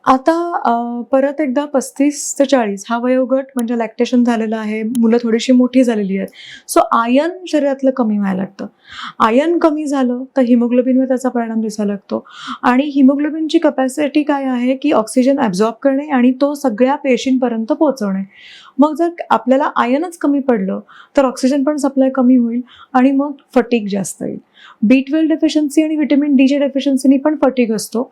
आता परत एकदा 35 ते 40 हा वयोगट म्हणजे लॅक्टेशन झालेलं आहे, मुलं थोडीशी मोठी झालेली आहेत. सो आयर्न शरीरातलं कमी व्हायला लागतं. आयर्न कमी झालं तर हिमोग्लोबिनवर त्याचा परिणाम दिसायला लागतो आणि हिमोग्लोबिनची कपॅसिटी काय आहे, की ऑक्सिजन ॲब्झॉर्ब करणे आणि तो सगळ्या पेशींपर्यंत पोहोचवणे. मग जर आपल्याला आयर्नच कमी पडलं, तर ऑक्सिजन पण सप्लाय कमी होईल आणि मग फटीग जास्त येईल. B12 डेफिशियन्सी आणि व्हिटॅमिन डीच्या डेफिशियन्सीनी पण फटीग असतो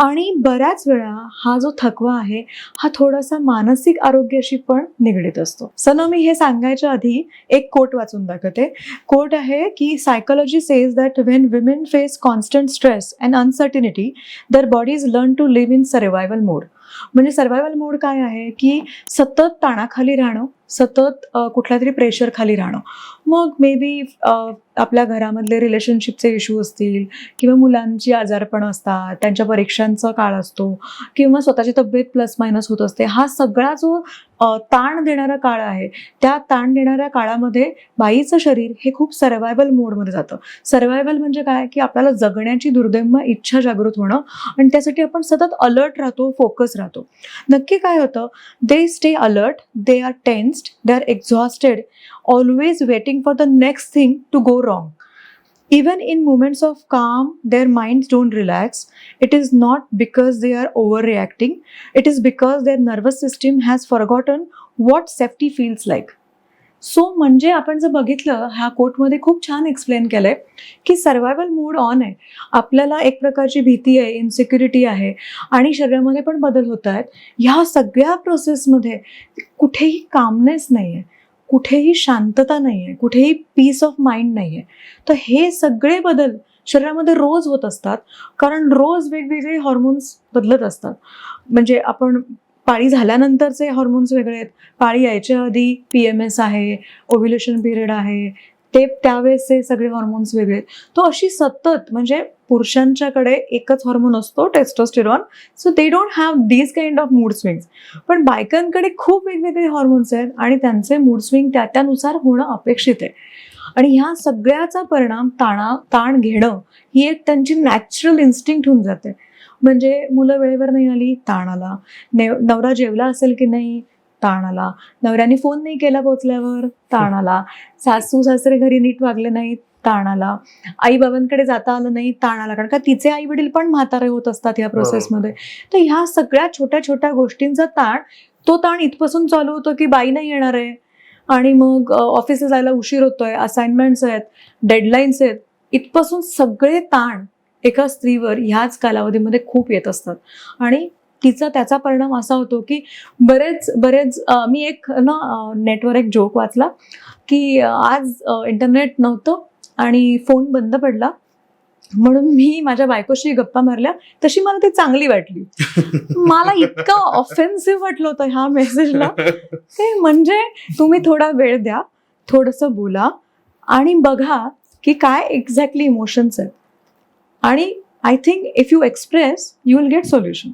आणि बऱ्याच वेळा हा जो थकवा आहे हा थोडासा मानसिक आरोग्याशी पण निगडीत असतो. मी हे सांगायच्या आधी एक कोट वाचून दाखवते. कोट आहे की psychology says that when women face constant stress and uncertainty their bodies learn to live in survival mode. म्हणजे सर्व्हायवल मोड काय आहे की सतत ताणाखाली राहणं, सतत कुठल्या तरी प्रेशर खाली राहणं. मग मे बी आपल्या घरामधले रिलेशनशिपचे इश्यू असतील किंवा मुलांची आजारपण असतात, त्यांच्या परीक्षांचा काळ असतो किंवा स्वतःची तब्येत प्लस मायनस होत असते. हा सगळा जो ताण देणारा काळ आहे, त्या ताण देणाऱ्या काळामध्ये बाईचं शरीर हे खूप सर्व्हायवल मोडमध्ये जातं. सर्व्हायवल म्हणजे काय, की आपल्याला जगण्याची दुर्दैम्य इच्छा जागृत होणं आणि त्यासाठी आपण सतत अलर्ट राहतो, फोकस राहतो. नक्की काय होतं, they stay alert, they are tensed, they are exhausted, always waiting for the next thing to go wrong. Even in moments of calm, their minds don't relax. It is not because they are overreacting. It is because their nervous system has forgotten what safety feels like. So म्हणजे आपण जर बघितलं, ह्या कोटमध्ये खूप छान explain केलंय की survival mode on आहे. आपल्याला एक प्रकारची भीती आहे, इन्सिक्युरिटी आहे आणि शरीरामध्ये पण बदल होत आहेत. ह्या सगळ्या प्रोसेसमध्ये कुठेही कामनेस नाही आहे, कुठेही शांतता नाही आहे, कुठेही पीस ऑफ माइंड नाही आहे. तर हे सगळे बदल शरीरामध्ये रोज होत असतात, कारण रोज वेगवेगळे हॉर्मोन्स बदलत असतात. म्हणजे आपण पाळी झाल्यानंतरचे हॉर्मोन्स वेगळे आहेत, पाळी यायच्या आधी PMS आहे, ओव्ह्युलेशन पिरियड आहे, ते त्यावेळेसचे सगळे हॉर्मोन्स वेगळे आहेत. तो अशी सतत म्हणजे पुरुषांच्याकडे एकच हॉर्मोन असतो, testosterone. So they don't have these kind of mood swings. पण बायकांकडे खूप वेगवेगळे हॉर्मोन्स आहेत आणि त्यांचे मूड स्विंग त्यानुसार होणं अपेक्षित आहे. आणि ह्या सगळ्याचा परिणाम ताण घेणं ही एक त्यांची नॅचरल इन्स्टिंक्ट होऊन जाते. म्हणजे मुलं वेळेवर नाही आली, ताण आला. नवरा जेवला असेल की नाही, ताण आला. नवऱ्याने फोन नाही केला पोचल्यावर, ताण आला. सासू सासरे घरी नीट वागले नाहीत, ताण आला. आई बाबांकडे जाता आलं नाही, ताण आला. कारण का तिचे आई वडील पण म्हातारे होत असतात या प्रोसेसमध्ये. तर ह्या सगळ्या छोट्या छोट्या गोष्टींचा तो ताण इथपासून चालू होतो की बाई नाही येणार आहे आणि मग ऑफिसला जायला उशीर होतोय, असाइनमेंट्स आहेत, डेडलाईन्स आहेत. इथपासून सगळे ताण एका स्त्रीवर ह्याच कालावधीमध्ये खूप येत असतात आणि त्याचा परिणाम असा होतो की बरेच मी एक नेटवर एक जोक वाचला की आज इंटरनेट नव्हतं आणि फोन बंद पडला, म्हणून मी माझ्या बायकोशी गप्पा मारल्या, तशी मला ती चांगली वाटली. मला इतकं ऑफेन्सिव्ह वाटलं होतं ह्या मेसेजला. ते म्हणजे तुम्ही थोडा वेळ द्या, थोडंसं बोला आणि बघा की काय एक्झॅक्टली इमोशन्स आहेत आणि I think if you express you will get solution.